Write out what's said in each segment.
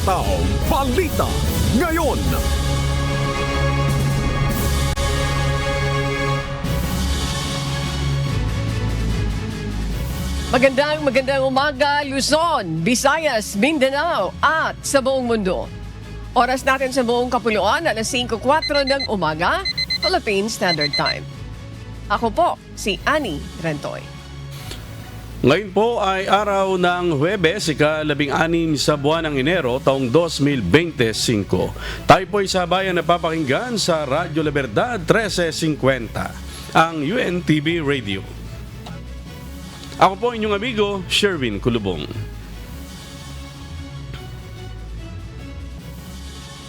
Hataw Balita ngayon. Magandang umaga, Luzon, Visayas, Mindanao at sa buong mundo. Oras natin sa buong kapuluan, alas 5:04 ng umaga, Philippine Standard Time. Ako po, si Annie Rentoy. Ngayon po ay araw ng Huwebes, ika-16 sa buwan ng Enero, taong 2025. Tayo po ay sabayan na papakinggan sa Radyo Libertad 1350, ang UNTV Radio. Ako po inyong amigo, Sherwin Kulubong.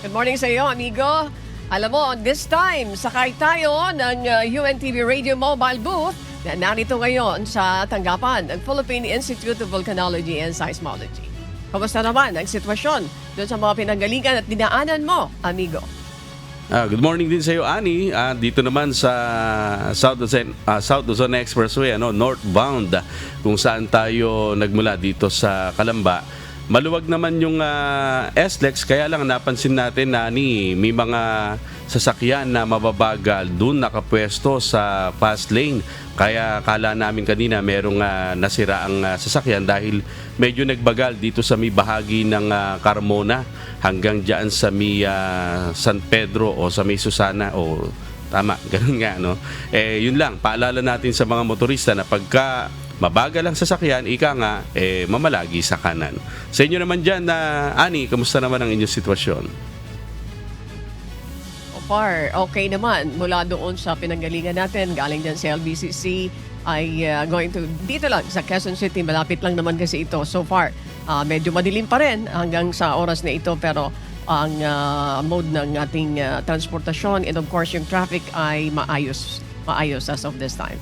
Good morning sa iyo, amigo. Alam mo, this time, sakay tayo ng UNTV Radio Mobile Booth na narito ngayon sa tanggapan ng Philippine Institute of Volcanology and Seismology. Kamusta naman ang sitwasyon doon sa mga pinanggalingan at dinaanan mo, amigo? Good morning din sa iyo, Annie. Dito naman sa South Luzon Expressway, northbound, kung saan tayo nagmula dito sa Calamba. Maluwag naman yung SLEX, kaya lang napansin natin na may mga sasakyan na mababagal doon nakapwesto sa fast lane. Kaya kala namin kanina merong nasira ang sasakyan dahil medyo nagbagal dito sa may bahagi ng Carmona hanggang dyan sa may San Pedro o sa may Susana o tama, ganun nga, no? Yun lang, paalala natin sa mga motorista na pagka mabagal ang sasakyan, ika nga, mamalagi sa kanan. Sa inyo naman dyan, Ani, kamusta naman ang inyong sitwasyon? Far, okay naman. Mula doon sa pinanggalingan natin, galing dyan sa LBCC, ay going to dito lang sa Quezon City. Malapit lang naman kasi ito. So far, medyo madilim pa rin hanggang sa oras na ito. Pero ang mode ng ating transportasyon and of course yung traffic ay maayos as of this time.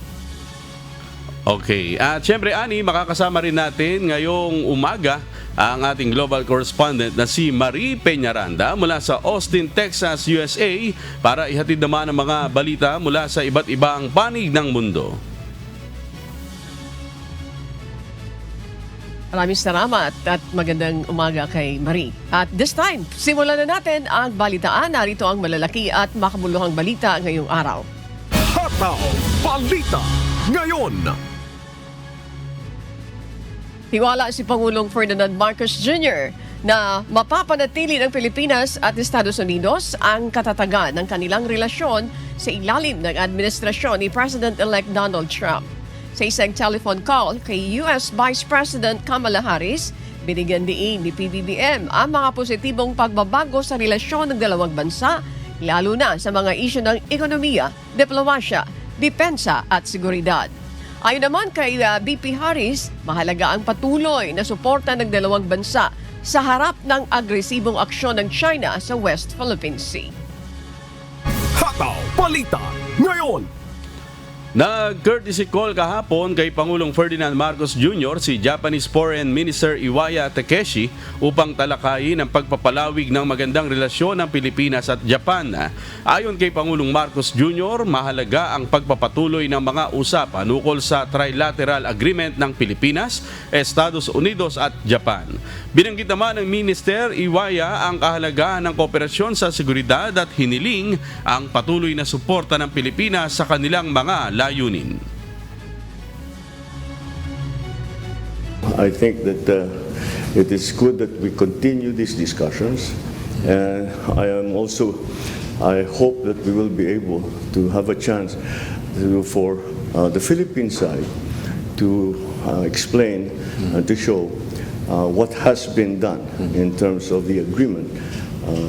Okay. At syempre, Ani, makakasama rin natin ngayong umaga ang ating global correspondent na si Marie Peñaranda mula sa Austin, Texas, USA para ihatid naman ang mga balita mula sa iba't ibang panig ng mundo. Maraming salamat at magandang umaga kay Marie. At this time, simulan na natin ang balitaan. Narito ang malalaki at makabuluhang balita ngayong araw. Hataw Balita ngayon. Hiwala si Pangulong Ferdinand Marcos Jr. na mapapanatili ng Pilipinas at Estados Unidos ang katatagan ng kanilang relasyon sa ilalim ng administrasyon ni President-elect Donald Trump. Sa isang telephone call kay U.S. Vice President Kamala Harris, binigyan diin ni PBBM ang mga positibong pagbabago sa relasyon ng dalawang bansa, lalo na sa mga isyu ng ekonomiya, diplomasya, depensa at seguridad. Ayon naman kay VP Harris, mahalaga ang patuloy na suporta ng dalawang bansa sa harap ng agresibong aksyon ng China sa West Philippine Sea. Hataw Balita ngayon. Nag-courtesy call kahapon kay Pangulong Ferdinand Marcos Jr. si Japanese Foreign Minister Iwaya Takeshi upang talakayin ang pagpapalawig ng magandang relasyon ng Pilipinas at Japan. Ayon kay Pangulong Marcos Jr., mahalaga ang pagpapatuloy ng mga usapan ukol sa trilateral agreement ng Pilipinas, Estados Unidos at Japan. Binanggit naman ng Minister Iwaya ang kahalagahan ng kooperasyon sa seguridad at hiniling ang patuloy na suporta ng Pilipinas sa kanilang mga layunin. I think that it is good that we continue these discussions. I hope that we will be able to have a chance for the Philippine side to explain and to show what has been done in terms of the agreement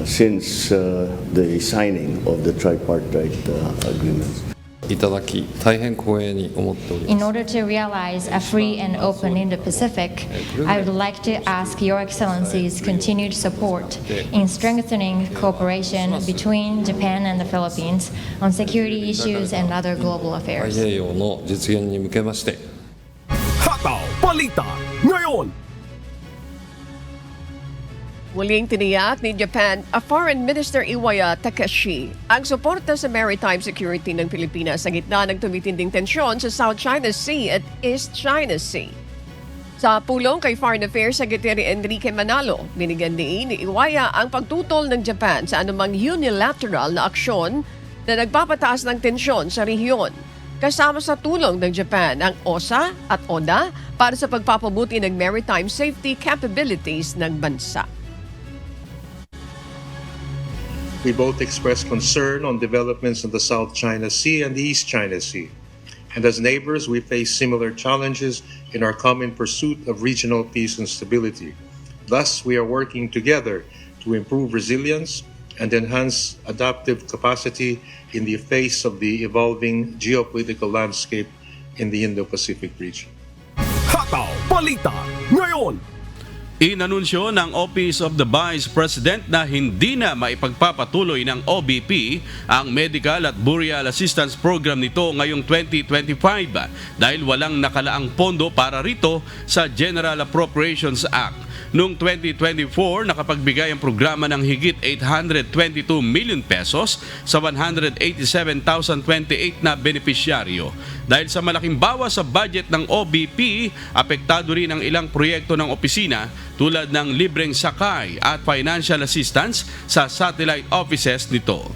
since the signing of the tripartite agreements. In order to realize a free and open Indo-Pacific, I would like to ask Your Excellency's continued support in strengthening cooperation between Japan and the Philippines on security issues and other global affairs. Hataw Balita ngayon. Muling tiniyak ni Japan, Foreign Minister Iwaya Takeshi, ang suporta sa maritime security ng Pilipinas sa gitna ng tumitinding tensyon sa South China Sea at East China Sea. Sa pulong kay Foreign Affairs Secretary Enrique Manalo, binigyan ni Iwaya ang pagtutol ng Japan sa anumang unilateral na aksyon na nagpapataas ng tensyon sa rehiyon. Kasama sa tulong ng Japan ang OSA at ODA para sa pagpapabuti ng maritime safety capabilities ng bansa. We both expressed concern on developments in the South China Sea and the East China Sea. And as neighbors, we face similar challenges in our common pursuit of regional peace and stability. Thus, we are working together to improve resilience and enhance adaptive capacity in the face of the evolving geopolitical landscape in the Indo-Pacific region. Hataw Balita ngayon. Inanunsyo ng Office of the Vice President na hindi na maipagpapatuloy ng OBP ang Medical at Burial Assistance Program nito ngayong 2025 dahil walang nakalaang pondo para rito sa General Appropriations Act. Noong 2024, nakapagbigay ang programa ng higit 822 million pesos sa 187,028 na benepisyaryo. Dahil sa malaking bawas sa budget ng OBP, apektado rin ang ilang proyekto ng opisina tulad ng libreng sakay at financial assistance sa satellite offices nito.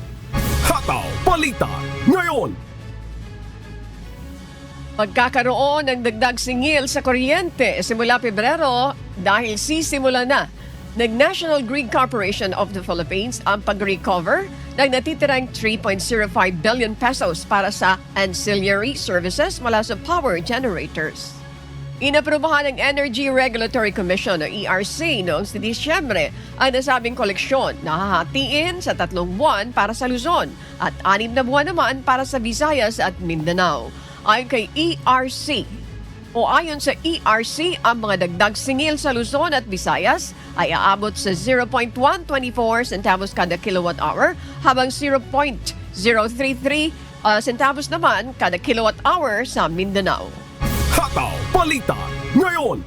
Hataw Balita ngayon. Magkakaroon ng dagdag singil sa kuryente simula Pebrero dahil sisimula na ng National Grid Corporation of the Philippines ang pag-recover ng natitirang 3.05 billion pesos para sa ancillary services mula sa power generators. Inaprubahan ng Energy Regulatory Commission o ERC noong sa Disyembre ang nasabing koleksyon na hahatiin sa 3 buwan para sa Luzon at 6 na buwan naman para sa Visayas at Mindanao. Ayon sa ERC, ang mga dagdag singil sa Luzon at Visayas ay aabot sa 0.124 centavos kada kilowatt hour habang 0.033 centavos naman kada kilowatt hour sa Mindanao. Hataw Balita ngayon.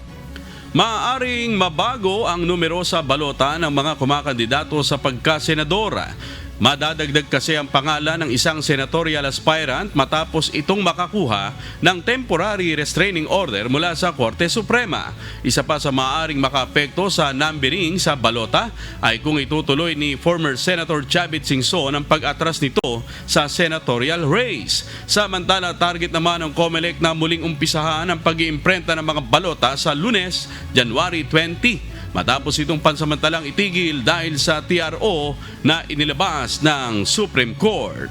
Maaaring mabago ang numero sa balota ng mga kumakandidato sa pagkasenadora. Madadagdag kasi ang pangalan ng isang senatorial aspirant matapos itong makakuha ng temporary restraining order mula sa Korte Suprema. Isa pa sa maaaring makaapekto sa numbering sa balota ay kung itutuloy ni former Senator Chavit Singson ang pag-atras nito sa senatorial race. Samantala, target naman ng COMELEC na muling umpisahan ang pag-iimprenta ng mga balota sa Lunes, January 20. Matapos itong pansamantalang itigil dahil sa TRO na inilabas ng Supreme Court.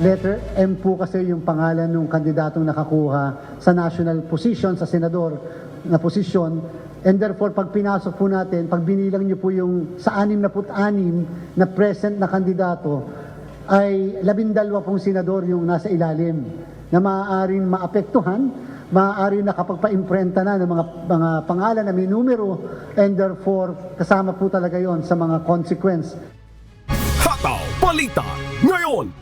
Letter M po kasi yung pangalan ng kandidatong nakakuha sa national position, sa senador na posisyon. And therefore, pag pinasok po natin, pag binilang niyo po yung sa 66 na present na kandidato, ay 12 pong senador yung nasa ilalim na maaaring maapektuhan, maaari nakapagpa-imprenta na ng mga pangalan na may numero, and therefore kasama po talaga yon sa mga consequence. Hataw Balita ngayon.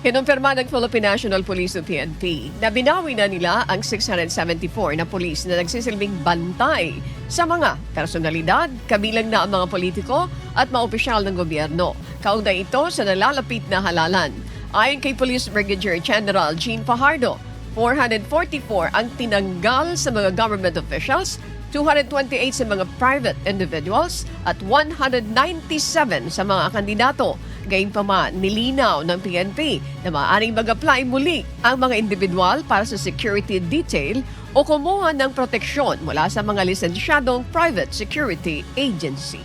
Kinumpirma ng Philippine National Police o PNP na binawi na nila ang 674 na pulis na nagsisilbing bantay sa mga personalidad, kabilang na ang mga politiko at mga opisyal ng gobyerno. Kaugnay ito sa nalalapit na halalan. Ayon kay Police Brigadier General Jean Fajardo, 444 ang tinanggal sa mga government officials, 228 sa mga private individuals at 197 sa mga kandidato. Gayunpaman, nilinaw ng PNP na maaaring mag-apply muli ang mga individual para sa security detail o kumuha ng proteksyon mula sa mga lisensyadong private security agencies.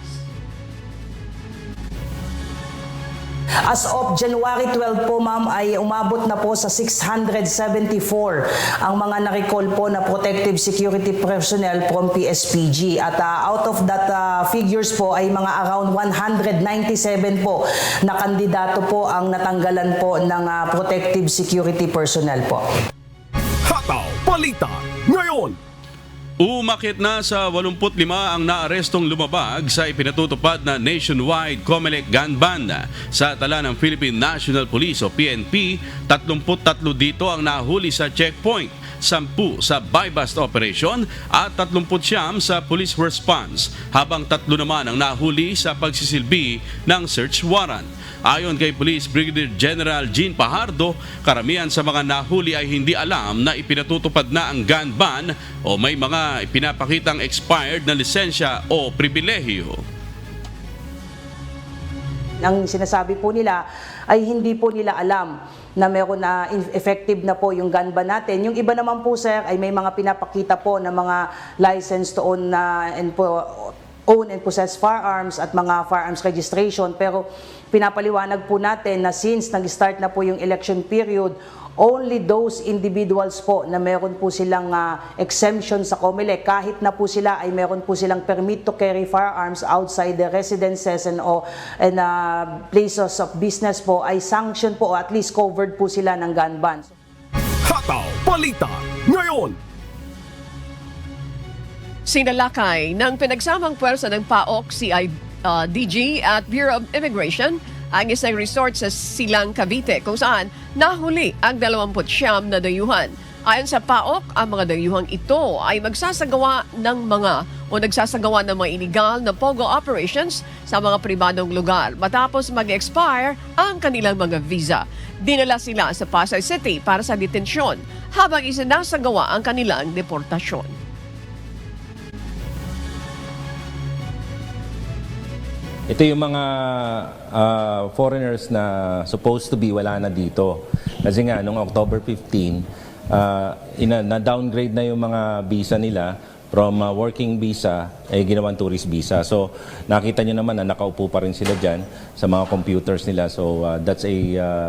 As of January 12 po, ma'am, ay umabot na po sa 674 ang mga na-recall po na protective security personnel from PSPG. At out of that figures po ay mga around 197 po na kandidato po ang natanggalan po ng protective security personnel po. Hataw Balita ngayon. Umakit na sa 85 ang naarestong lumabag sa ipinatutupad na nationwide COMELEC gun ban. Sa tala ng Philippine National Police o PNP, 33 dito ang nahuli sa checkpoint. 10 sa buy-bust operation at 39 sa police response, habang 3 naman ang nahuli sa pagsisilbi ng search warrant. Ayon kay Police Brigadier General Jean Pajardo, karamihan sa mga nahuli ay hindi alam na ipinatutupad na ang gun ban o may mga ipinapakitang expired na lisensya o pribilehiyo. Ang sinasabi po nila ay hindi po nila alam na meron na effective na po yung gun ban natin. Yung iba naman po, sir, ay may mga pinapakita po na mga license to own and possess firearms at mga firearms registration, pero pinapaliwanag po natin na since nag-start na po yung election period, only those individuals po na meron po silang exemption sa COMELEC, kahit na po sila ay meron po silang permit to carry firearms outside the residences and places of business po, ay sanction po o at least covered po sila ng gun ban. Hataw Balita ngayon. Sinalakay ng pinagsamang puwersa ng PAOK, CIDG at Bureau of Immigration ang isang resort sa Silang, Cavite kung saan nahuli ang 29 na dayuhan. Ayon sa PAOK, ang mga dayuhang ito ay nagsasagawa ng mga illegal na pogo operations sa mga pribadong lugar matapos mag-expire ang kanilang mga visa. Dinala sila sa Pasay City para sa detensyon habang isinasagawa ang kanilang deportasyon. Ito yung mga foreigners na supposed to be wala na dito. Kasi nga, noong October 15, na-downgrade na yung mga visa nila from working visa ay ginawang tourist visa. So, nakita nyo naman na nakaupo pa rin sila dyan sa mga computers nila. So, that's a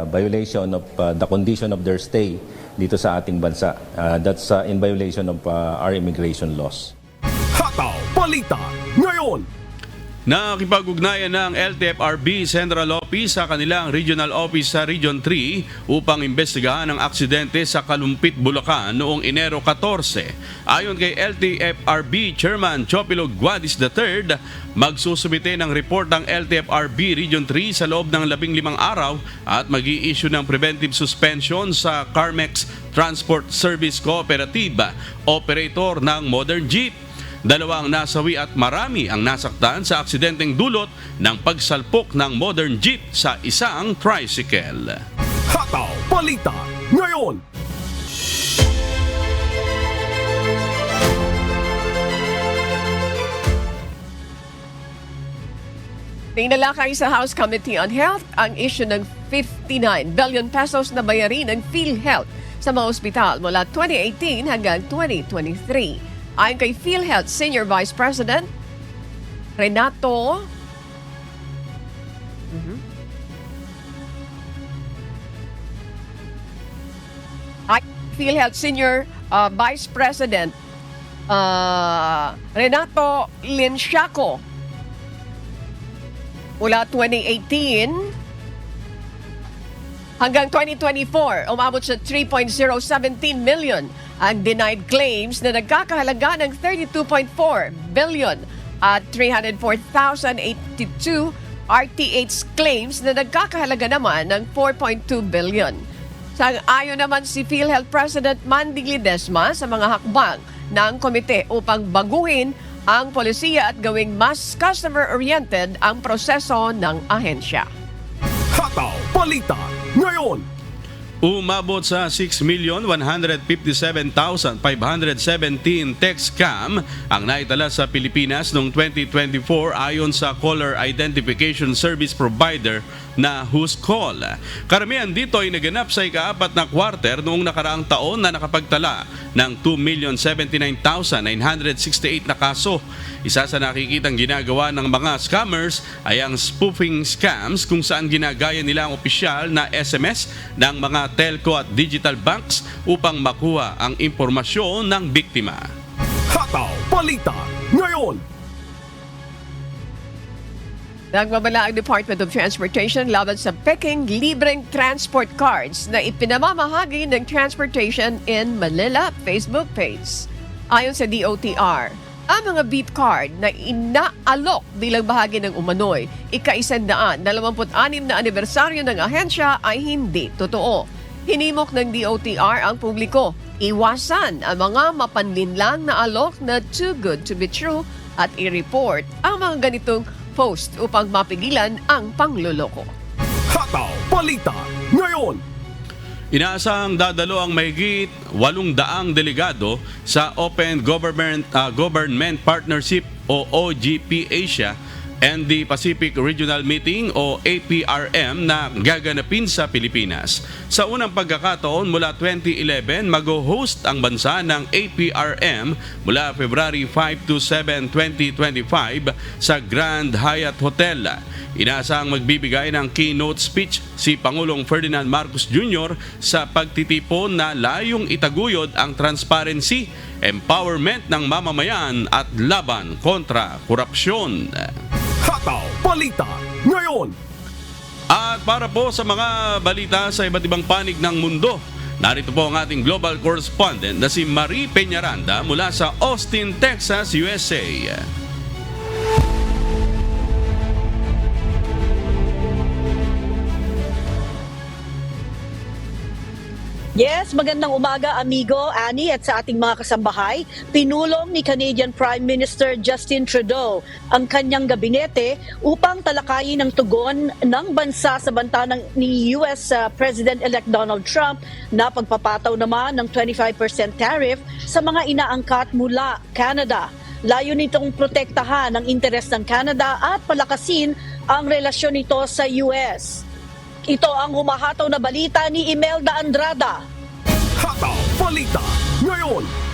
violation of the condition of their stay dito sa ating bansa. That's in violation of our immigration laws. Hataw Balita ngayon. Nakipag-ugnayan ng LTFRB Central Office sa kanilang regional office sa Region 3 upang imbestigahan ang aksidente sa Kalumpit, Bulacan noong Enero 14. Ayon kay LTFRB Chairman Chopilo Guadis III, magsusubite ng report ng LTFRB Region 3 sa loob ng 15 araw at mag-i-issue ng preventive suspension sa Carmex Transport Service Cooperative, operator ng Modern Jeep. 2 ang nasawi at marami ang nasaktan sa aksidenteng dulot ng pagsalpok ng Modern Jeep sa isang tricycle. Hataw Balita ngayon. Tinalakay sa House Committee on Health ang issue ng 59 billion pesos na bayarin ng PhilHealth sa mga ospital mula 2018 hanggang 2023. Ayon kay PhilHealth Senior Vice President Renato PhilHealth Senior Vice President Renato Linciaco, mula 2018 hanggang 2024, umabot sa 3.017 million ang denied claims na nagkakahalaga ng 32.4 billion at 304,082 RTH claims na nagkakahalaga naman ng 4.2 billion. Sang-ayon naman si PhilHealth President Mandy Ledesma sa mga hakbang ng komite upang baguhin ang polisiya at gawing mas customer-oriented ang proseso ng ahensya. Hataw Balita ngayon. Umabot sa 6,157,517 text scam ang naitala sa Pilipinas noong 2024 ayon sa Caller Identification Service Provider na Who's Call. Karamihan dito ay naganap sa ika-4 na quarter noong nakaraang taon na nakapagtala ng 2,079,968 na kaso. Isa sa nakikitang ginagawa ng mga scammers ay ang spoofing scams kung saan ginagaya nila ang opisyal na SMS ng mga telco at digital banks upang makuha ang impormasyon ng biktima. Hataw Balita ngayon. Nagmamala ang Department of Transportation laban sa peking libreng transport cards na ipinamamahagi ng Transportation in Manila Facebook page. Ayon sa DOTR, ang mga beep card na inaalok bilang bahagi ng umano'y ika-126 na anibersaryo ng ahensya ay hindi totoo. Hinimok ng DOTR ang publiko Iwasan ang mga mapanlinlang na alok na too good to be true at i-report ang mga ganitong post upang mapigilan ang pangloloko. Hataw Balita ngayon. Inaasahang dadalo ang mahigit 800 delegado sa Open Government Partnership o OGP Asia and the Pacific Regional Meeting o APRM na gaganapin sa Pilipinas. Sa unang pagkakataon mula 2011, mag-host ang bansa ng APRM mula February 5 to 7, 2025 sa Grand Hyatt Hotel. Inaasahang magbibigay ng keynote speech si Pangulong Ferdinand Marcos Jr. sa pagtitipon na layong itaguyod ang transparency, empowerment ng mamamayan at laban kontra korupsyon. Hataw Balita ngayon. At para po sa mga balita sa iba't ibang panig ng mundo, narito po ang ating global correspondent na si Marie Peñaranda mula sa Austin, Texas, USA. Yes, magandang umaga amigo, Annie at sa ating mga kasambahay. Pinulong ni Canadian Prime Minister Justin Trudeau ang kanyang gabinete upang talakayin ang tugon ng bansa sa banta ni US President-elect Donald Trump na pagpapataw naman ng 25% tariff sa mga inaangkat mula Canada. Layo nitong protektahan ang interes ng Canada at palakasin ang relasyon nito sa US. Ito ang humahataw na balita ni Imelda Andrada. Hataw Balita ngayon.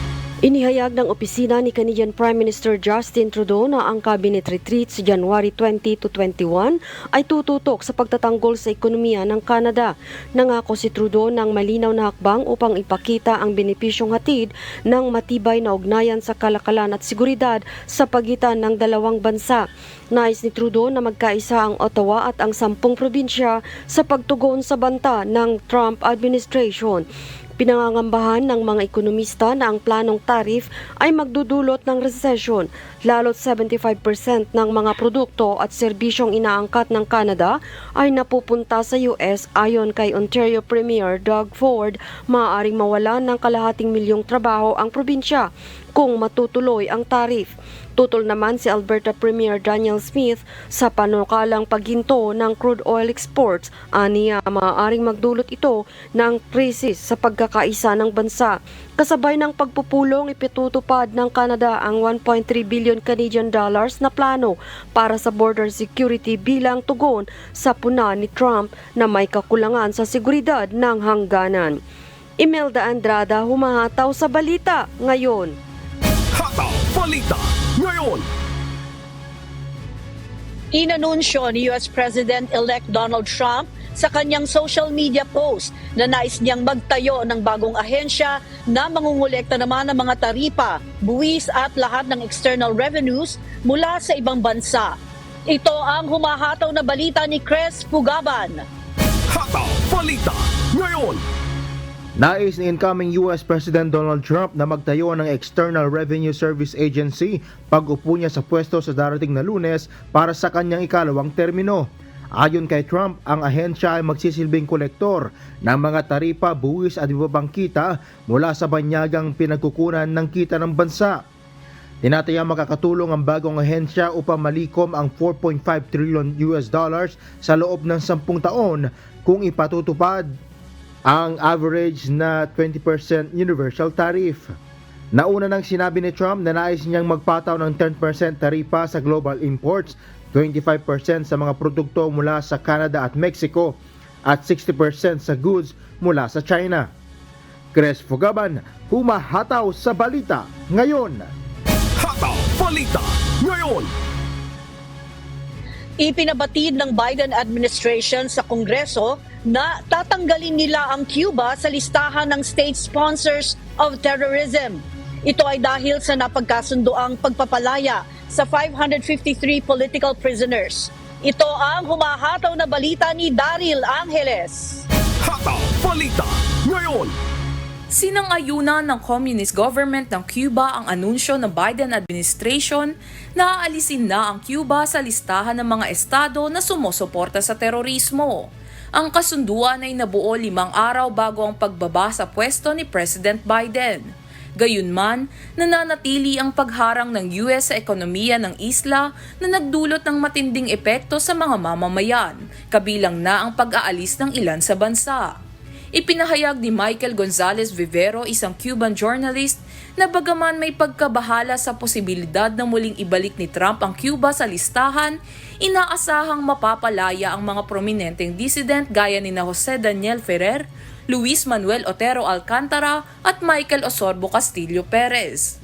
Inihayag ng opisina ni Canadian Prime Minister Justin Trudeau na ang cabinet retreat sa January 20 to 21 ay tututok sa pagtatanggol sa ekonomiya ng Canada. Nangako si Trudeau ng malinaw na hakbang upang ipakita ang benepisyong hatid ng matibay na ugnayan sa kalakalan at seguridad sa pagitan ng dalawang bansa. Nais ni Trudeau na magkaisa ang Ottawa at ang 10 probinsya sa pagtugon sa banta ng Trump administration. Pinangangambahan ng mga ekonomista na ang planong tariff ay magdudulot ng recession, lalo't 75% ng mga produkto at serbisyong inaangkat ng Canada ay napupunta sa US ayon kay Ontario Premier Doug Ford. Maaaring mawalan ng kalahating milyong trabaho ang probinsya kung matutuloy ang tariff. Tutol naman si Alberta Premier Danielle Smith sa panukalang paghinto ng crude oil exports. Aniya, maaaring magdulot ito ng krisis sa pagkakaisa ng bansa. Kasabay ng pagpupulong, ipitutupad ng Canada ang 1.3 billion Canadian dollars na plano para sa border security bilang tugon sa puna ni Trump na may kakulangan sa seguridad ng hangganan. Imelda Andrada, humahataw sa balita ngayon. Hataw Balita ngayon. Inanunsyo ni US President-elect Donald Trump sa kanyang social media post na nais niyang magtayo ng bagong ahensya na mangungulekta naman ng mga taripa, buwis at lahat ng external revenues mula sa ibang bansa. Ito ang humahataw na balita ni Chris Pugaban. Hataw Balita ngayon. Nais ni incoming US President Donald Trump na magtayo ng External Revenue Service Agency pag-upo niya sa pwesto sa darating na Lunes para sa kanyang ikalawang termino. Ayon kay Trump, ang ahensya ay magsisilbing kolektor ng mga taripa, buwis at iba pang kita mula sa banyagang pinagkukunan ng kita ng bansa. Tinatayang makakatulong ang bagong ahensya upang malikom ang 4.5 trillion US dollars sa loob ng 10 taon kung ipatutupad ang average na 20% universal tariff. Nauna nang sinabi ni Trump na nais niyang magpataw ng 10% taripa sa global imports, 25% sa mga produkto mula sa Canada at Mexico, at 60% sa goods mula sa China. Chris Fugaban, humahataw sa balita ngayon. Hataw Balita ngayon. Ipinabatid ng Biden administration sa Kongreso na tatanggalin nila ang Cuba sa listahan ng state sponsors of terrorism. Ito ay dahil sa napagkasundoang pagpapalaya sa 553 political prisoners. Ito ang humahataw na balita ni Daryl Angeles. Hataw Balita ngayon. Sinang-ayunan ng communist government ng Cuba ang anunsyo ng Biden administration na aalisin na ang Cuba sa listahan ng mga estado na sumusuporta sa terorismo. Ang kasunduan ay nabuo 5 araw bago ang pagbaba sa pwesto ni President Biden. Gayunman, nananatili ang pagharang ng US sa ekonomiya ng isla na nagdulot ng matinding epekto sa mga mamamayan, kabilang na ang pag-aalis ng ilan sa bansa. Ipinahayag ni Michael Gonzalez Vivero, isang Cuban journalist, na bagaman may pagkabahala sa posibilidad na muling ibalik ni Trump ang Cuba sa listahan, inaasahang mapapalaya ang mga prominenteng dissident gaya ni Jose Daniel Ferrer, Luis Manuel Otero Alcantara at Michael Osorbo Castillo Perez.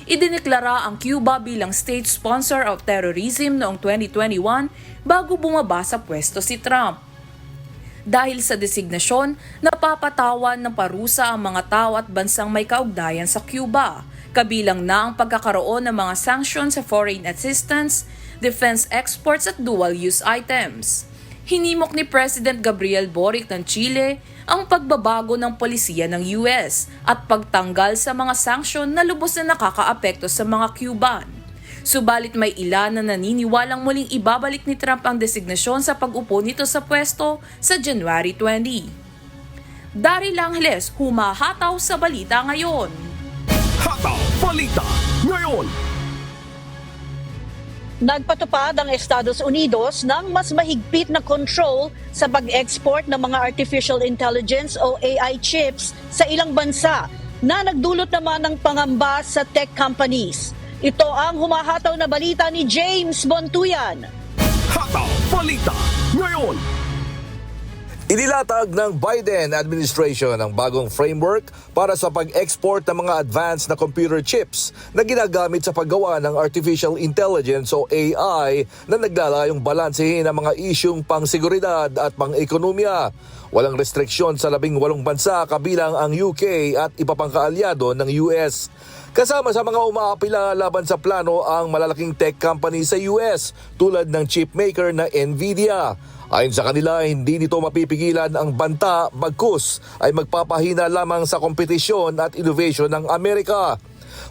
Idineklara ang Cuba bilang state sponsor of terrorism noong 2021 bago bumaba sa pwesto si Trump. Dahil sa designasyon, napapatawan ng parusa ang mga tao at bansang may kaugnayan sa Cuba, kabilang na ang pagkakaroon ng mga sanctions sa foreign assistance, defense exports at dual-use items. Hinimok ni President Gabriel Boric ng Chile ang pagbabago ng polisiya ng US at pagtanggal sa mga sanksyon na lubos na nakakaapekto sa mga Cuban. Subalit may ilan na naniniwalang muling ibabalik ni Trump ang designasyon sa pag-upo nito sa pwesto sa January 20. Daryl Angeles, humahataw sa balita ngayon. Hataw Balita ngayon. Nagpatupad ang Estados Unidos ng mas mahigpit na control sa pag-export ng mga artificial intelligence o AI chips sa ilang bansa na nagdulot naman ng pangamba sa tech companies. Ito ang humahataw na balita ni James Bontuyan. Hataw Balita ngayon. Inilatag ng Biden administration ang bagong framework para sa pag-export ng mga advanced na computer chips na ginagamit sa paggawa ng artificial intelligence o AI na naglalayong balansehin ang mga isyung pang-seguridad at pang-ekonomiya. Walang restriksyon sa 18 bansa kabilang ang UK at iba pang kaalyado ng US. Kasama sa mga umaapila laban sa plano ang malalaking tech company sa US tulad ng chipmaker na Nvidia. Ayon sa kanila, hindi nito mapipigilan ang banta bagkus ay magpapahina lamang sa kompetisyon at innovation ng Amerika.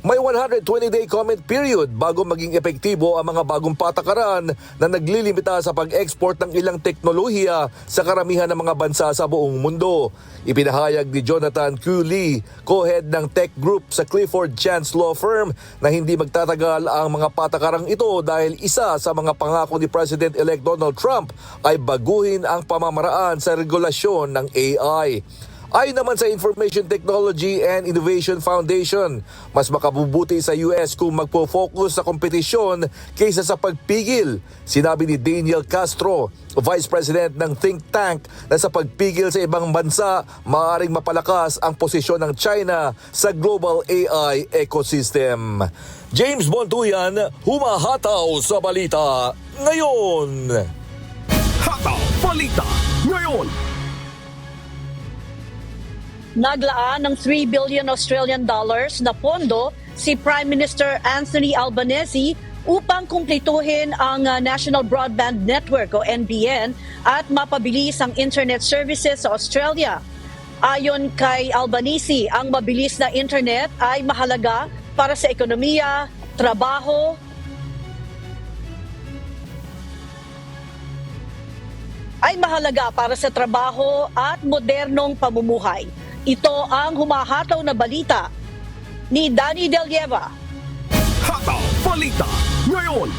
May 120-day comment period bago maging epektibo ang mga bagong patakaran na naglilimita sa pag-export ng ilang teknolohiya sa karamihan ng mga bansa sa buong mundo. Ipinahayag ni Jonathan Q. Lee, co-head ng tech group sa Clifford Chance Law Firm, na hindi magtatagal ang mga patakarang ito dahil isa sa mga pangako ni President-elect Donald Trump ay baguhin ang pamamaraan sa regulasyon ng AI. Ayon naman sa Information Technology and Innovation Foundation, mas makabubuti sa US kung magpo-focus sa kompetisyon kaysa sa pagpigil. Sinabi ni Daniel Castro, Vice President ng think tank, na sa pagpigil sa ibang bansa, maaaring mapalakas ang posisyon ng China sa global AI ecosystem. James Bontuyan, humahataw sa balita ngayon. Hataw Balita ngayon. Naglaan ng 3 billion Australian dollars na pondo si Prime Minister Anthony Albanese upang kumplituhin ang National Broadband Network o NBN at mapabilis ang internet services sa Australia. Ayon kay Albanese, ang mabilis na internet ay mahalaga para sa ekonomiya, trabaho, at modernong pamumuhay. Ito ang humahataw na balita ni Danny Del Lleva. Hataw Balita ngayon.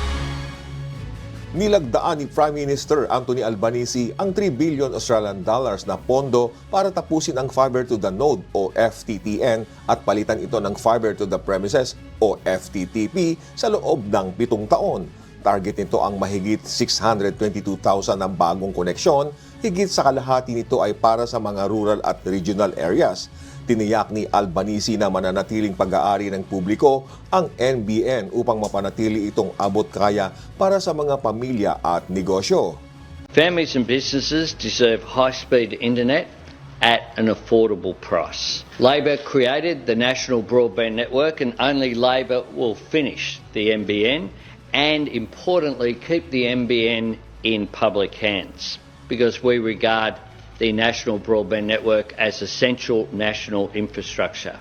Nilagdaan ni Prime Minister Anthony Albanese ang 3 billion Australian dollars na pondo para tapusin ang Fiber to the Node o FTTN at palitan ito ng Fiber to the Premises o FTTP sa loob ng 7 taon. Target nito ang mahigit 622,000 ng bagong koneksyon. Higit sa kalahati nito ay para sa mga rural at regional areas. Tiniyak ni Albanese na mananatiling pag-aari ng publiko ang NBN upang mapanatili itong abot kaya para sa mga pamilya at negosyo. Families and businesses deserve high-speed internet at an affordable price. Labor created the National Broadband Network and only Labor will finish the NBN and importantly keep the NBN in public hands, because we regard the National Broadband Network as essential national infrastructure.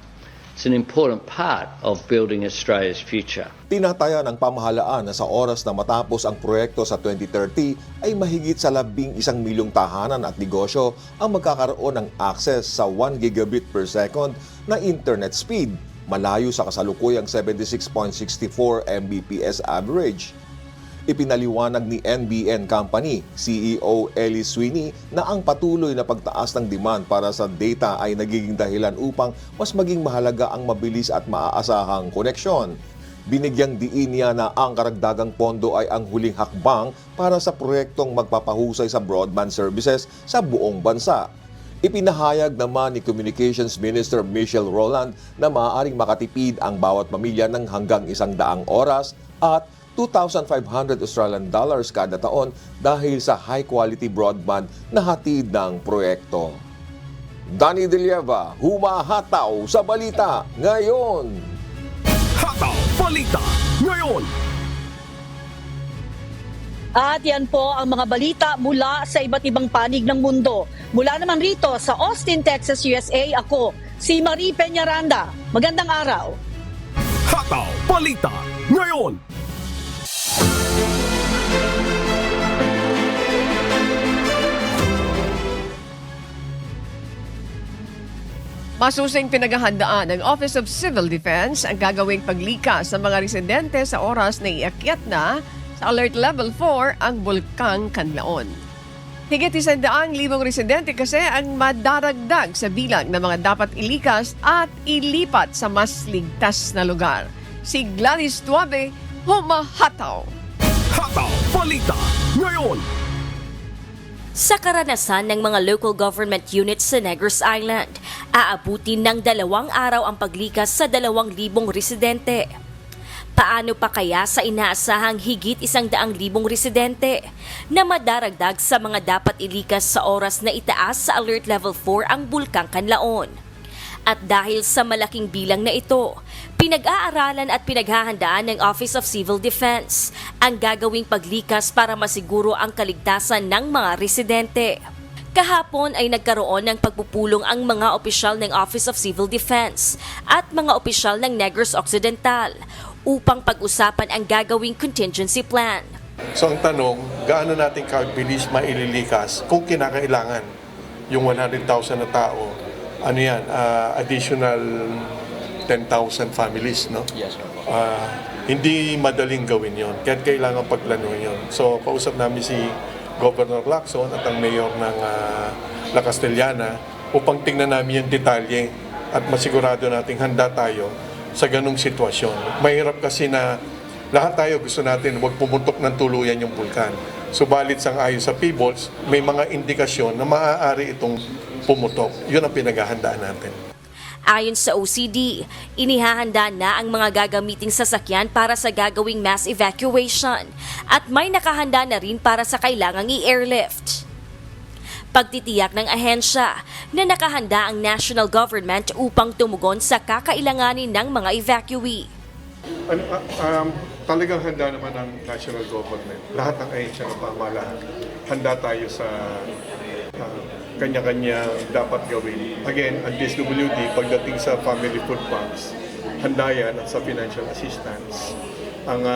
It's an important part of building Australia's future. Tinataya ng pamahalaan na sa oras na matapos ang proyekto sa 2030 ay mahigit sa 11 milyong tahanan at negosyo ang magkakaroon ng access sa 1 gigabit per second na internet speed, malayo sa kasalukuyang 76.64 Mbps average. Ipinaliwanag ni NBN Company CEO Ellie Sweeney na ang patuloy na pagtaas ng demand para sa data ay nagiging dahilan upang mas maging mahalaga ang mabilis at maaasahang koneksyon. Binigyang diin niya na ang karagdagang pondo ay ang huling hakbang para sa proyektong magpapahusay sa broadband services sa buong bansa. Ipinahayag naman ni Communications Minister Michelle Rowland na maaaring makatipid ang bawat pamilya ng hanggang 100 oras at $2,500 Australian dollars kada taon dahil sa high-quality broadband na hatid ng proyekto. Danny De Lieva, humahataw sa balita ngayon. Hataw Balita Ngayon. At yan po ang mga balita mula sa iba't ibang panig ng mundo. Mula naman rito sa Austin, Texas, USA, ako si Marie Peñaranda. Magandang araw. Hataw Balita Ngayon. Masusing pinaghahandaan ng Office of Civil Defense ang gagawing paglikas sa mga residente sa oras na iakyat na sa Alert Level 4 ang Bulkang Kanlaon. Higit 100,000 residente kasi ang madaragdag sa bilang ng mga dapat ilikas at ilipat sa mas ligtas na lugar. Si Gladys Tuabe, humahataw! Hataw Balita Ngayon. Sa karanasan ng mga local government units sa Negros Island, aabutin ng 2 araw ang paglikas sa 2,000 residente. Paano pa kaya sa inaasahang higit 100,000 residente na madaragdag sa mga dapat ilikas sa oras na itaas sa Alert Level 4 ang Bulkang Kanlaon? At dahil sa malaking bilang na ito, pinag-aaralan at pinaghahandaan ng Office of Civil Defense ang gagawing paglikas para masiguro ang kaligtasan ng mga residente. Kahapon ay nagkaroon ng pagpupulong ang mga opisyal ng Office of Civil Defense at mga opisyal ng Negros Occidental upang pag-usapan ang gagawing contingency plan. So ang tanong, gaano natin kabilis maililikas kung kinakailangan yung 100,000 na tao? Ano yan? Additional 10,000 families, no? Yes, sir. Hindi madaling gawin yon. Kaya kailangan pagplanuhin yon. So, kausap namin si Governor Lacson at ang Mayor ng La Castellana upang tingnan namin yung detalye at masigurado nating handa tayo sa ganung sitwasyon. Mahirap kasi na lahat tayo gusto natin huwag pumutok ng tuluyan yung bulkan. Subalit sang ayon sa PBOLS, may mga indikasyon na maaari itong pumutok. Yun ang pinaghahandaan natin. Ayon sa OCD, inihahanda na ang mga gagamiting sasakyan para sa gagawing mass evacuation at may nakahanda na rin para sa kailangang i-airlift. Pagtitiyak ng ahensya na nakahanda ang national government upang tumugon sa kakailanganin ng mga evacuee. Talagang handa naman ang national government. Lahat ng ahensya ng pamahalaan. Handa tayo sa kanya-kanya dapat gawin. Again, ang DSWD, pagdating sa family food banks, handa yan at sa financial assistance. Ang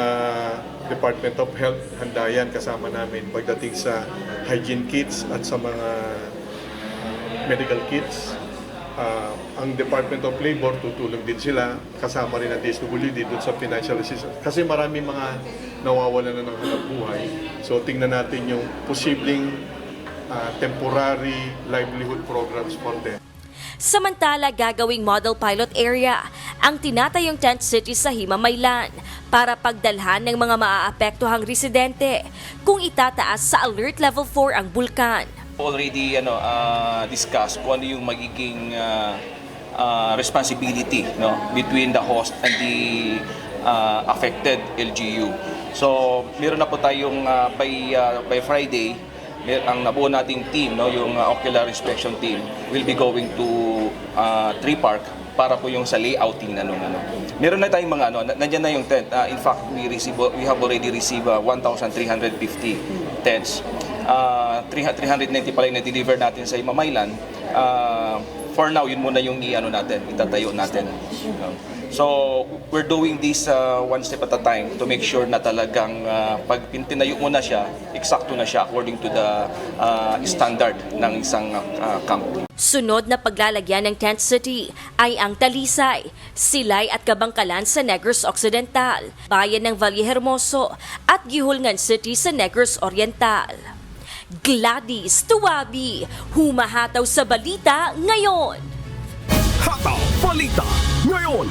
Department of Health, handa yan kasama namin pagdating sa hygiene kits at sa mga medical kits. Ang Department of Labor, tutulong din sila, kasama rin ang DSWD dun sa financial assistance. Kasi marami mga nawawalan na ng hanap buhay. So tingnan natin yung posibleng temporary livelihood programs for them. Samantala, gagawing model pilot area ang tinatayong tent city sa Himamaylan para pagdalhan ng mga maaapektuhang residente kung itataas sa Alert Level 4 ang bulkan. Already discussed kung ano yung magiging responsibility between the host and the affected LGU. So, meron na po tayong by Friday, ang nabuo nating team, yung ocular inspection team, will be going to Tree Park para po yung sa layouting na Meron na tayong mga nandiyan na yung tent. In fact, we have already received 1,350 tents. 390 pala yung na-deliver natin sa Himamaylan. for now, yun muna yung itatayo natin. So, we're doing this one step at a time to make sure na talagang pag tinayo mo na siya, eksakto na siya according to the standard ng isang camp. Sunod na paglalagyan ng tent city ay ang Talisay, Silay at Kabangkalan sa Negros Occidental, bayan ng Vallehermoso at Gihulngan City sa Negros Oriental. Gladys Tuwabi, humahataw sa balita ngayon. Hataw Balita ngayon.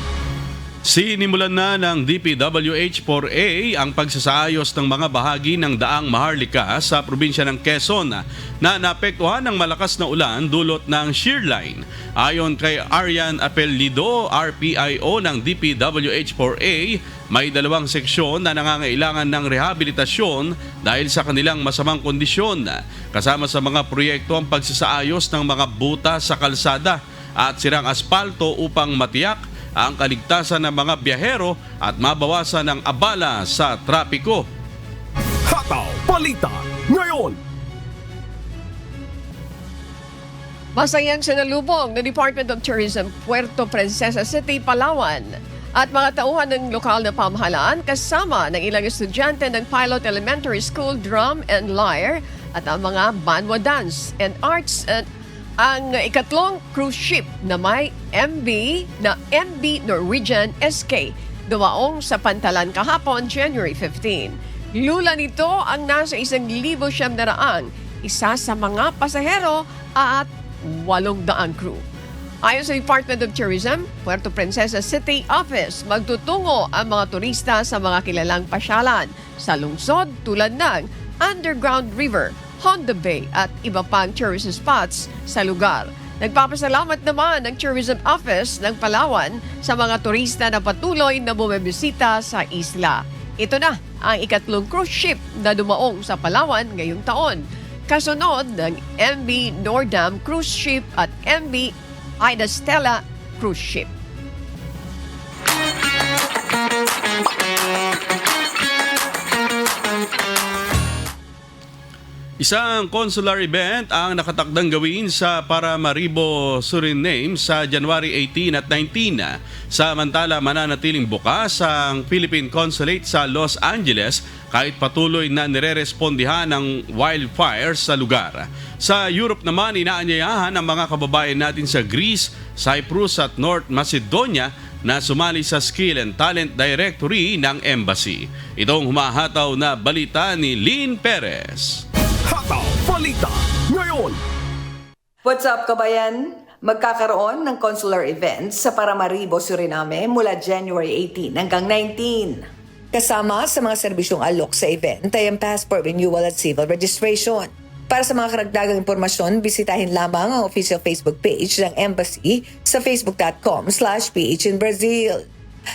Sinimulan na ng DPWH-4A ang pagsasaayos ng mga bahagi ng daang Maharlika sa probinsya ng Quezon na naapektuhan ng malakas na ulan dulot ng shear line. Ayon kay Arian Apelido, RPIO ng DPWH-4A, may 2 seksyon na nangangailangan ng rehabilitasyon dahil sa kanilang masamang kondisyon. Kasama sa mga proyekto ang pagsasaayos ng mga buta sa kalsada at sirang aspalto upang matiyak ang kaligtasan ng mga biyahero at mabawasan ang abala sa trapiko. Hataw Balita ngayon. Masayang sinalubong ng Department of Tourism Puerto Princesa City, Palawan at mga tauhan ng lokal na pamahalaan kasama ng ilang estudyante ng Pilot Elementary School Drum and Lyre at ang mga Banwa Dance and Arts and ang ikatlong cruise ship na may MV Norwegian SK dumaong sa Pantalan kahapon, January 15. Lula nito ang nasa 1,700, isa sa mga pasahero at 800 crew. Ayon sa Department of Tourism, Puerto Princesa City Office, magtutungo ang mga turista sa mga kilalang pasyalan sa lungsod tulad ng Underground River, Honda Bay at iba pang tourist spots sa lugar. Nagpapasalamat naman ang Tourism Office ng Palawan sa mga turista na patuloy na bumibisita sa isla. Ito na ang ikatlong cruise ship na dumaong sa Palawan ngayong taon. Kasunod ng MV Nordam Cruise Ship at MV Ida Stella Cruise Ship. Isang consular event ang nakatakdang gawin sa Paramaribo, Suriname sa January 18 at 19. Samantala mananatiling bukas ang Philippine Consulate sa Los Angeles kahit patuloy na nirerespondihan ng wildfires sa lugar. Sa Europe naman, inaanyayahan ang mga kababayan natin sa Greece, Cyprus at North Macedonia na sumali sa Skill and Talent Directory ng Embassy. Itong humahataw na balita ni Lynn Perez. Hataw Balita ngayon. What's up, kabayan? Magkakaroon ng consular events sa Paramaribo, Suriname mula January 18 hanggang 19. Kasama sa mga serbisyong alok sa event ay ang passport renewal at civil registration. Para sa mga karagdagang impormasyon, bisitahin lamang ang official Facebook page ng Embassy sa facebook.com/PHinBrazil.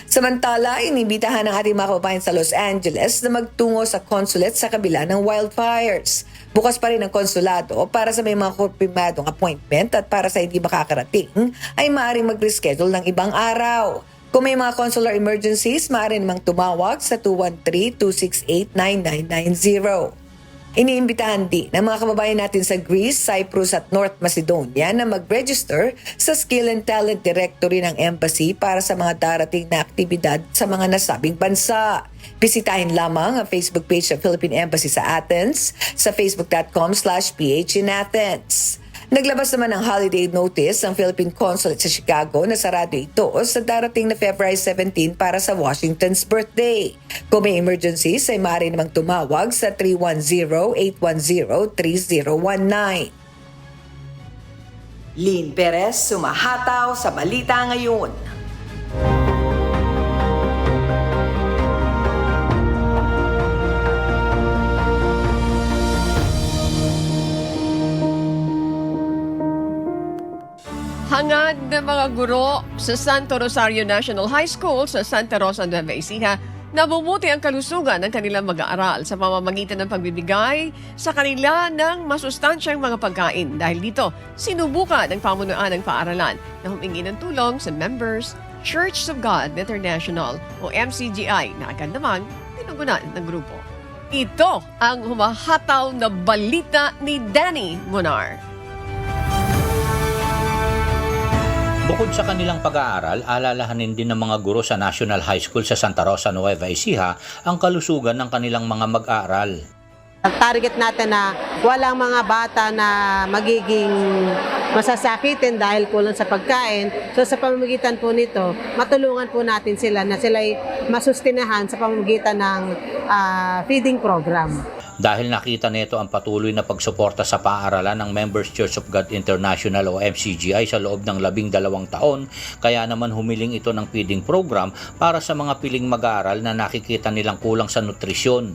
Samantala, inibitahan ng ating mga kababayan sa Los Angeles na magtungo sa consulate sa kabila ng wildfires. Bukas pa rin ang konsulado para sa may mga kumpimadong appointment at para sa hindi makakarating ay maaaring mag-reschedule ng ibang araw. Kung may mga consular emergencies, maaari namang tumawag sa 213-268-9990. Iniimbitahan din ng mga kababayan natin sa Greece, Cyprus at North Macedonia na mag-register sa Skill and Talent Directory ng Embassy para sa mga darating na aktibidad sa mga nasabing bansa. Bisitahin lamang ang Facebook page ng Philippine Embassy sa Athens sa facebook.com/PHinathens. Naglabas naman ng holiday notice ang Philippine Consulate sa Chicago na sarado ito sa darating na February 17 para sa Washington's birthday. Kung may emergencies ay maaari namang tumawag sa 310-810-3019. Lynn Perez, sumahataw sa Balita Ngayon. Hangad ng mga guro sa Santo Rosario National High School sa Santa Rosa, Nueva Ecija, nabubuti ang kalusugan ng kanilang mag-aaral sa pamamagitan ng pagbibigay sa kanila ng masustansyang mga pagkain. Dahil dito, sinubukan ng pamunuan ng paaralan na humingi ng tulong sa members Church of God International o MCGI na agad namang tinugunan ng grupo. Ito ang humahataw na balita ni Danny Monar. Bukod sa kanilang pag-aaral, alalahanin din ng mga guro sa National High School sa Santa Rosa, Nueva Ecija ang kalusugan ng kanilang mga mag-aaral. Ang target natin na walang mga bata na magiging masasakitin dahil kulang sa pagkain. So sa pamamagitan po nito, matulungan po natin sila na sila'y masustinahan sa pamamagitan ng feeding program. Dahil nakita nito ang patuloy na pagsuporta sa paaralan ng Members Church of God International o MCGI sa loob ng 12 taon, kaya naman humiling ito ng feeding program para sa mga piling mag-aaral na nakikita nilang kulang sa nutrisyon.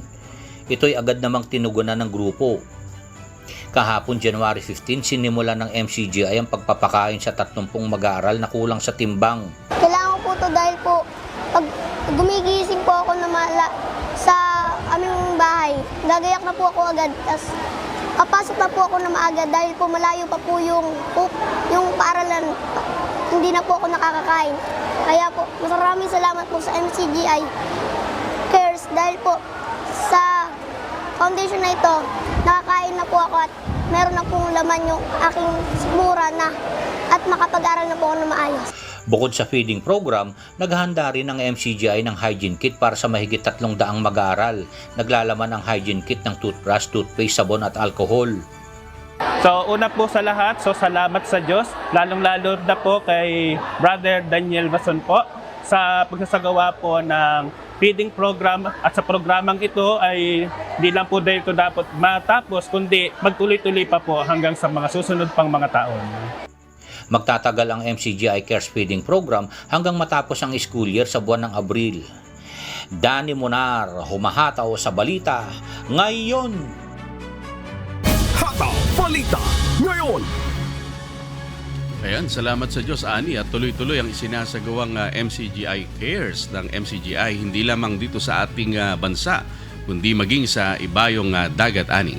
Ito'y agad namang tinugunan ng grupo. Kahapon January 15, sinimula ng MCGI ang pagpapakain sa 30 mag-aaral na kulang sa timbang. Kailangan ko po ito dahil po pag gumigising po ako na sa aming bahay, gagayak na po ako agad. Tapos papasok na po ako na maaga dahil po malayo pa po yung paaralan. Hindi na po ako nakakakain. Kaya po maraming salamat po sa MCGI Cares dahil po sa foundation na ito, nakakain na po ako at meron na pong laman yung aking sikmura na at makapag-aral na po ako na maayos. Bukod sa feeding program, naghahanda rin ng MCGI ng hygiene kit para sa mahigit 300 mag-aaral. Naglalaman ang hygiene kit ng toothbrush, toothpaste, sabon at alcohol. So una po sa lahat, salamat sa Diyos, lalong-lalo na po kay Brother Daniel Bason po sa pagsasagawa po ng feeding program, at sa programang ito ay di lang po dahil ito dapat matapos, kundi magtuloy-tuloy pa po hanggang sa mga susunod pang mga taon. Magtatagal ang MCGI Cares Feeding Program hanggang matapos ang school year sa buwan ng Abril. Danny Monar, humahataw sa balita ngayon. Hataw Balita ngayon. Ayan, salamat sa Diyos, Ani, at tuloy-tuloy ang isinasagawang MCGI Cares ng MCGI, hindi lamang dito sa ating bansa, kundi maging sa ibayong dagat, Ani.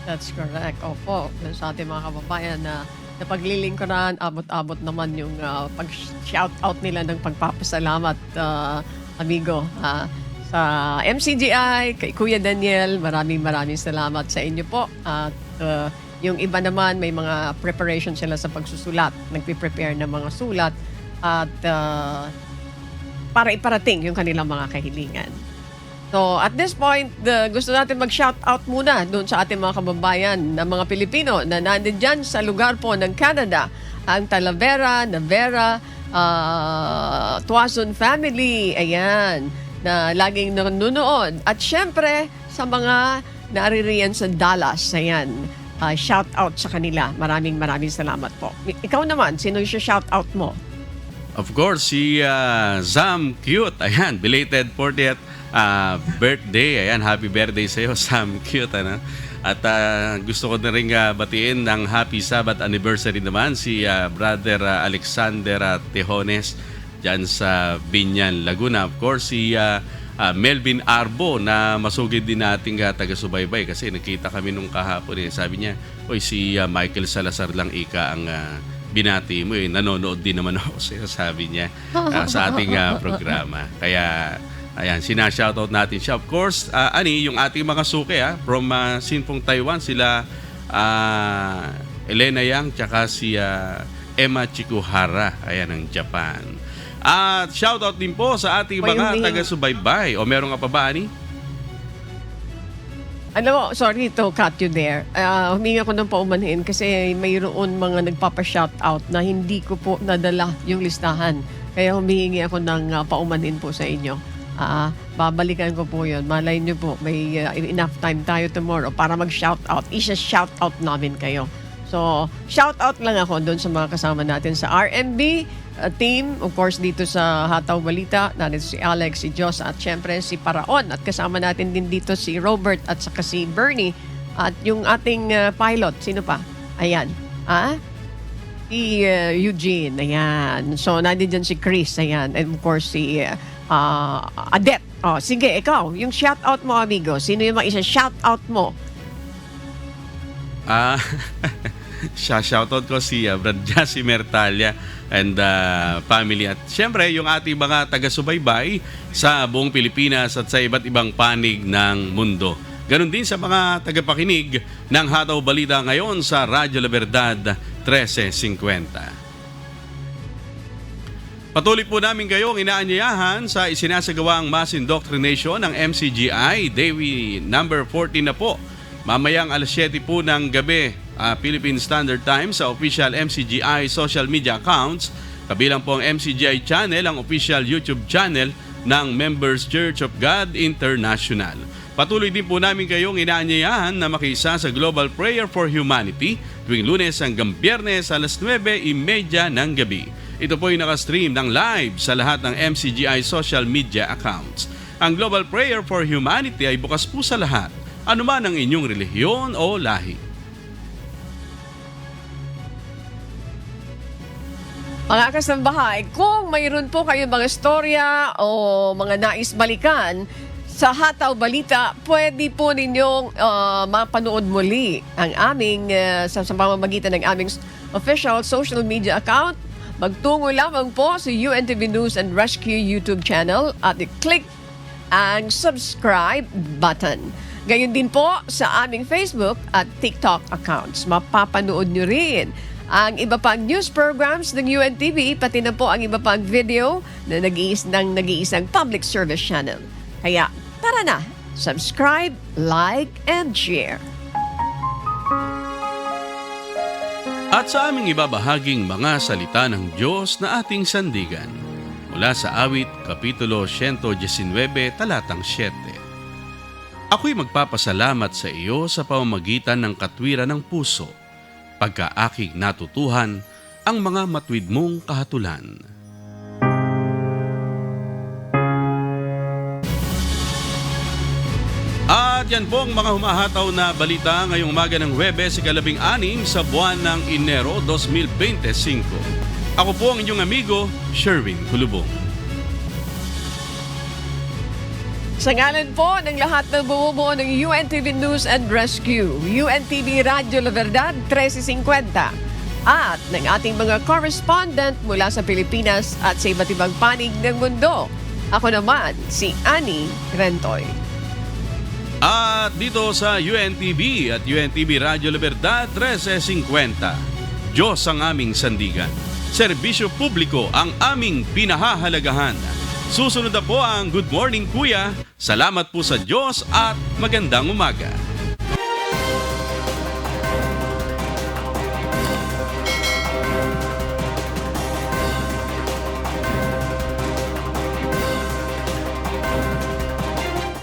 That's correct. Opo, sa ating mga kababayan na napaglilingkuran, abot-abot naman yung pag-shoutout nila ng pagpapasalamat, amigo. Sa MCGI, kay Kuya Daniel, maraming salamat sa inyo po. At yung iba naman, may mga preparation sila sa pagsusulat. Nagpiprepare ng mga sulat at para iparating yung kanilang mga kahilingan. So at this point, gusto natin mag-shoutout muna doon sa ating mga kababayan na mga Pilipino na nandun dyan sa lugar po ng Canada. Ang Talavera, Navera, Tuazon family, ayan, na laging nanonood. At syempre, sa mga naririyan sa Dallas, ayan, shoutout sa kanila. Maraming salamat po. Ikaw naman, sino yung shoutout mo? Of course, si Sam Cute, ayan, belated 40th birthday. Ayan, happy birthday sa iyo, Sam Cute. Ano? At gusto ko na rin batiin ng happy Sabbath anniversary naman si Brother Alexander Tejones dyan sa Binyan, Laguna. Of course, si Melvin Arbo na masugid din nating taga-subaybay kasi nakita kami nung kahapon. Sabi niya, oy, si Michael Salazar lang ika ang binati mo. Nanonood din naman ako sa'yo, sabi niya sa ating programa. Kaya ayan, sinashoutout natin siya. Of course, Ani, yung ating mga suki from Sinpong, Taiwan, sila Elena Yang, tsaka si Emma Chikuhara, ayan, ng Japan. At shoutout din po sa ating mga taga-subaybay. O meron ka pa ba, Ani? Sorry to cut you there. Humingi ako ng paumanhin kasi mayroon mga nagpapa-shoutout na hindi ko po nadala yung listahan. Kaya humingi ako ng paumanhin po sa inyo. Babalikan ko po yun. Malay nyo po, may enough time tayo tomorrow para mag-shoutout. Isa-shoutout namin kayo. So, shoutout lang ako doon sa mga kasama natin sa RMB team. Of course, dito sa Hataw Balita, nandito si Alex, si Jos, at syempre si Paraon. At kasama natin din dito si Robert at saka si Bernie. At yung ating pilot, sino pa? Ayan. Si Eugene, ayan. So, nandito dyan si Chris, ayan. And of course, si Adet. Sige, ikaw, yung shoutout mo, amigo. Sino yung isa-shoutout mo? Shoutout ko si Brad Jassy Mertalia and family. At syempre, yung ating mga taga-subaybay sa buong Pilipinas at sa iba't ibang panig ng mundo. Ganon din sa mga tagapakinig ng Hataw Balita ngayon sa Radyo La Verdad 1350. Patuloy po namin kayong inaanyayahan sa isinasagawang mass indoctrination ng MCGI, Day number 14 na po. Mamayang alas 7 po ng gabi, Philippine Standard Time sa official MCGI social media accounts. Kabilang po ang MCGI channel, ang official YouTube channel ng Members Church of God International. Patuloy din po namin kayong inaanyayahan na makiisa sa Global Prayer for Humanity tuwing Lunes hanggang Biyernes alas 9:30 ng gabi. Ito po ay nakastream ng live sa lahat ng MCGI social media accounts. Ang Global Prayer for Humanity ay bukas po sa lahat, anuman ang inyong relihiyon o lahi. Mga kasambahay, kung mayroon po kayong mga istorya o mga nais balikan sa Hataw Balita, pwede po ninyong mapanood muli ang aming sa pamamagitan ng aming official social media account. Magtungo lamang po sa UNTV News and Rescue YouTube channel at i-click ang subscribe button. Gayon din po sa aming Facebook at TikTok accounts. Mapapanood nyo rin ang iba pang news programs ng UNTV, pati na po ang iba pang video na nag-iisang public service channel. Kaya tara na, subscribe, like, and share. At sa aming ibabahaging mga salita ng Diyos na ating sandigan, mula sa Awit, Kapitulo 119, talatang 7. Ako'y magpapasalamat sa iyo sa pamamagitan ng katwiran ng puso, pagka aking natutuhan ang mga matuwid mong kahatulan. At yan po ang mga humahataw na balita ngayong umaga ng Huwebes, ika-16 sa buwan ng Enero 2025. Ako po ang inyong amigo, Sherwin Kulubong. Sa ngalan po ng lahat ng bumubuo ng UNTV News and Rescue, UNTV Radyo La Verdad 1350, at ng ating mga correspondent mula sa Pilipinas at sa iba't ibang panig ng mundo. Ako naman, si Annie Rentoy. At dito sa UNTV at UNTV Radyo La Verdad 1350, Diyos ang aming sandigan. Serbisyo publiko ang aming pinahahalagahan. Susunod na po ang Good Morning Kuya. Salamat po sa Diyos at magandang umaga.